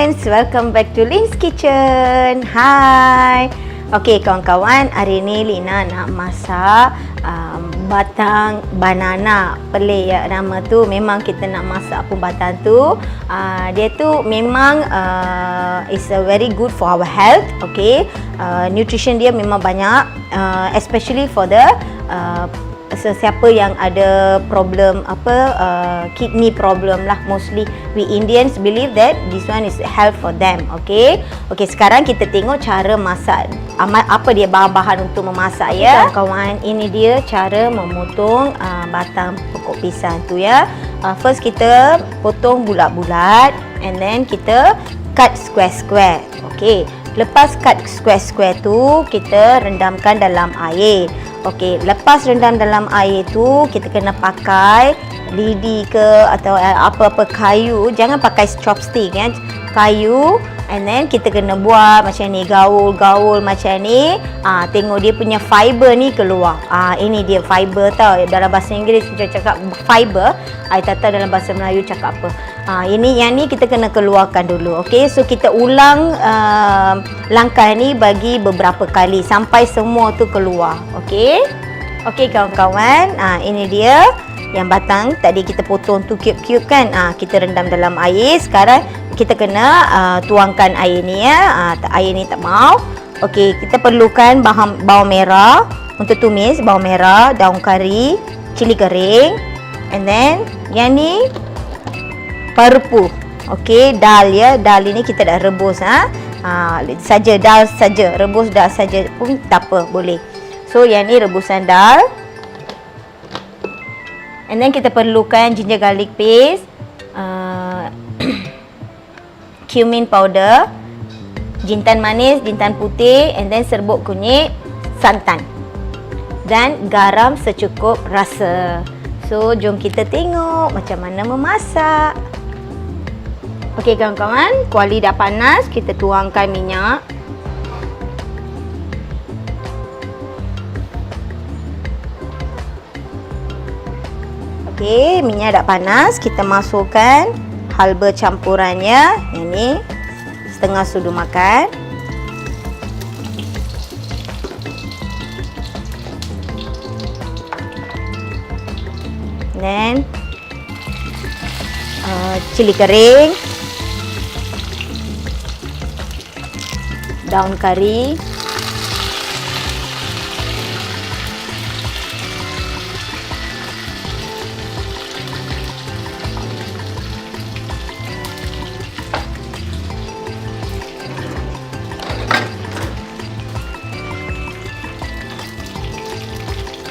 friends, welcome back to Lin's Kitchen. Hai. Okey kawan-kawan, hari ni Lina nak masak batang banana. Pelik ya nama tu. Memang kita nak masak pun batang tu. Dia tu memang is a very good for our health. Okey. Nutrition dia memang banyak, especially for the sesiapa yang ada problem kidney problem lah. Mostly we Indians believe that this one is help for them. Okey, sekarang kita tengok cara masak. Apa dia bahan-bahan untuk memasak ya kawan. Ini dia cara memotong batang pokok pisang tu ya. First kita potong bulat-bulat and then kita cut square-square. Okey, lepas cut square-square tu kita rendamkan dalam air. Okey, lepas rendam dalam air tu kita kena pakai lidi ke atau apa-apa kayu. Jangan pakai chopstick ya. Kayu, and then kita kena buat macam ni, gaul-gaul macam ni. Tengok dia punya fiber ni keluar. Ini dia fiber tau. Dalam bahasa Inggeris kita cakap fiber. I tak tahu dalam bahasa Melayu cakap apa. Ini yang ni kita kena keluarkan dulu. Okey, so kita ulang langkah ni bagi beberapa kali sampai semua tu keluar. Okey. Okey kawan-kawan, ini dia yang batang tadi kita potong tu cube-cube kan. Kita rendam dalam air. Sekarang kita kena tuangkan air ni ya. Air ni tak mau. Okey, kita perlukan bawang merah untuk tumis, bawang merah, daun kari, cili kering, and then yang ni parpu. Okey, dal ya. Dal ini kita dah rebus saja dal saja, rebus dal saja pun tak apa, boleh. So yang ni rebusan dal. And then kita perlukan ginger garlic paste, cumin powder, jintan manis, jintan putih, and then serbuk kunyit, santan dan garam secukup rasa. So jom kita tengok macam mana memasak. Okey kawan-kawan, kuali dah panas, kita tuangkan minyak. Okey, minyak dah panas, kita masukkan halba campurannya. Ini setengah sudu makan. Then cili kering, daun kari,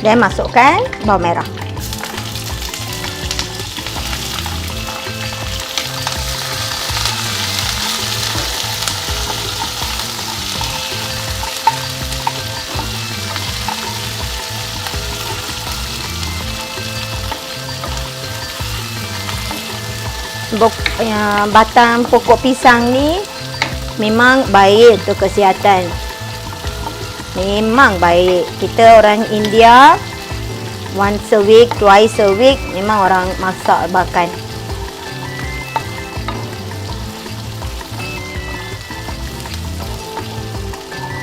dan masukkan bawang merah. Batang pokok pisang ni memang baik untuk kesihatan. Memang baik. Kita orang India once a week, twice a week memang orang masak makan.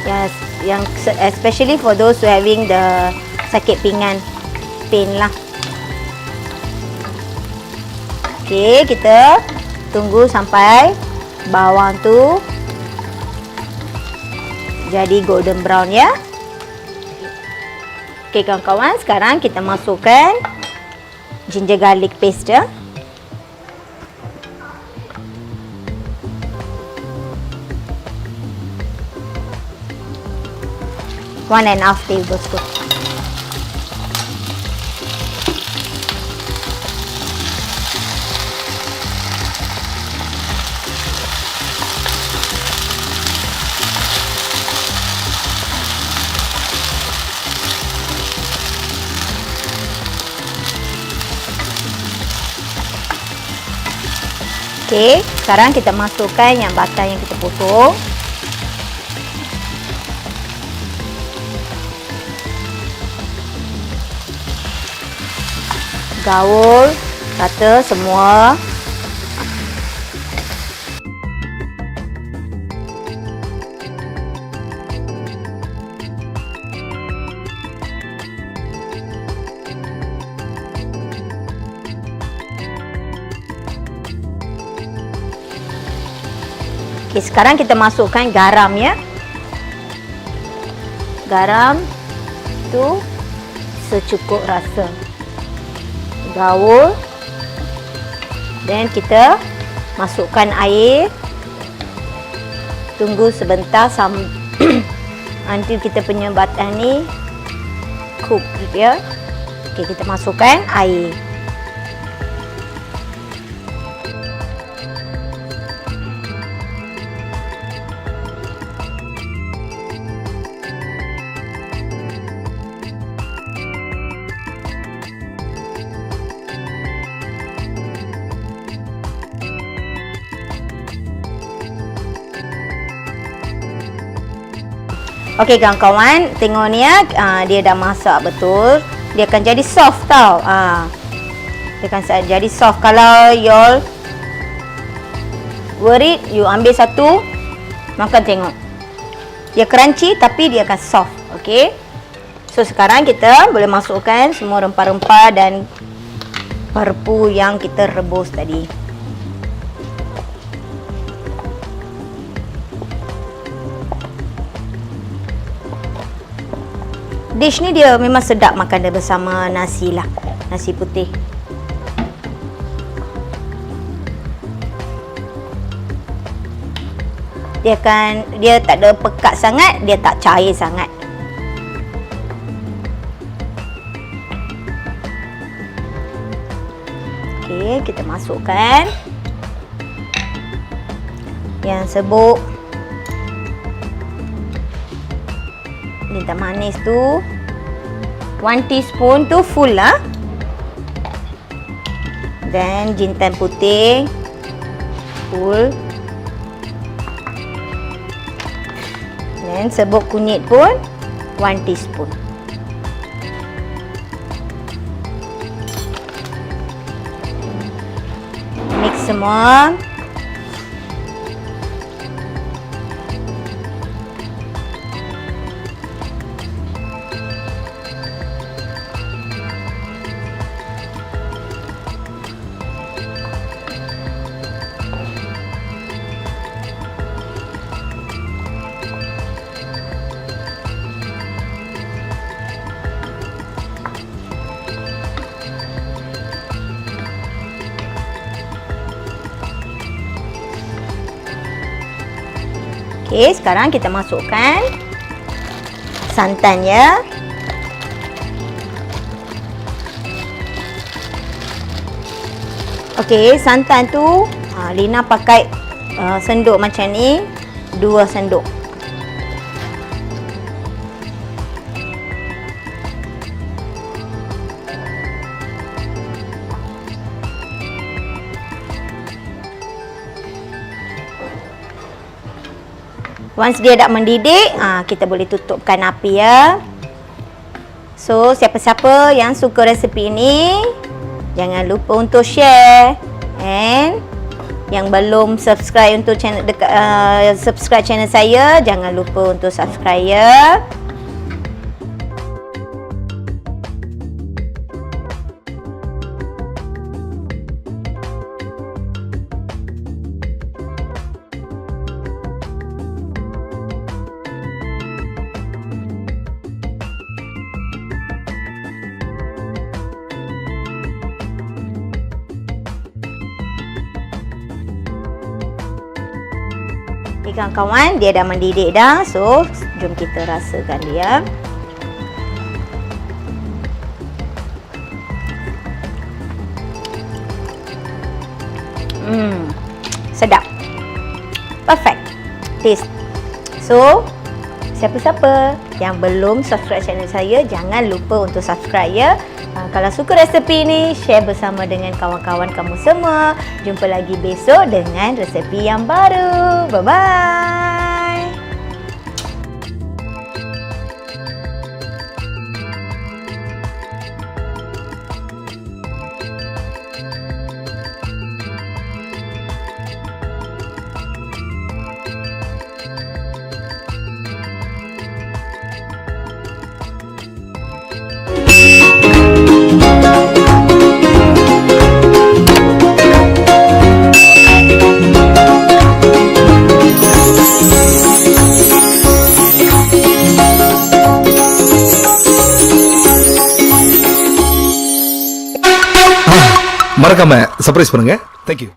Yes, yang especially for those who having the sakit pinggan, pain lah. Okey, kita tunggu sampai bawang tu jadi golden brown ya. Okey kawan-kawan, sekarang kita masukkan ginger garlic paste ya. 1.5 tablespoon. Okey, sekarang kita masukkan yang batang yang kita potong. Gaul rata semua. Okey, sekarang kita masukkan garam ya. Garam tu secukup rasa. Gaul. Dan kita masukkan air. Tunggu sebentar until kita punya batang ni cook dia. Okey, kita masukkan air. Okey kawan-kawan, tengok ni ya, dia dah masak betul. Dia akan jadi soft tau. Dia akan jadi soft. Kalau you worried, you ambil satu, makan tengok. Dia crunchy tapi dia akan soft. Okey. So sekarang kita boleh masukkan semua rempah-rempah dan perpu yang kita rebus tadi. Dish ni dia memang sedap makan dia bersama nasi lah. Nasi putih. Dia tak ada pekat sangat, dia tak cair sangat. Okey, kita masukkan yang serbuk jintan manis tu 1 teaspoon tu full lah. Dan jintan putih full. Dan serbuk kunyit pun 1 teaspoon. Mix semua. Okey, sekarang kita masukkan santan ya. Okey, santan tu Lina pakai senduk macam ni, 2 senduk. Once dia dah mendidih, kita boleh tutupkan api ya. So, siapa-siapa yang suka resepi ini, jangan lupa untuk share. And yang belum subscribe untuk channel subscribe channel saya, jangan lupa untuk subscribe ya. Okay, kawan-kawan, dia dah mendidih dah. So, jom kita rasakan dia. Sedap. Perfect. Taste. So, siapa-siapa yang belum subscribe channel saya, jangan lupa untuk subscribe ya. Kalau suka resepi ni, share bersama dengan kawan-kawan kamu semua. Jumpa lagi besok dengan resepi yang baru. Bye-bye. மறக்காம சர்ப்ரைஸ் பண்ணுங்க. தேங்க்யூ.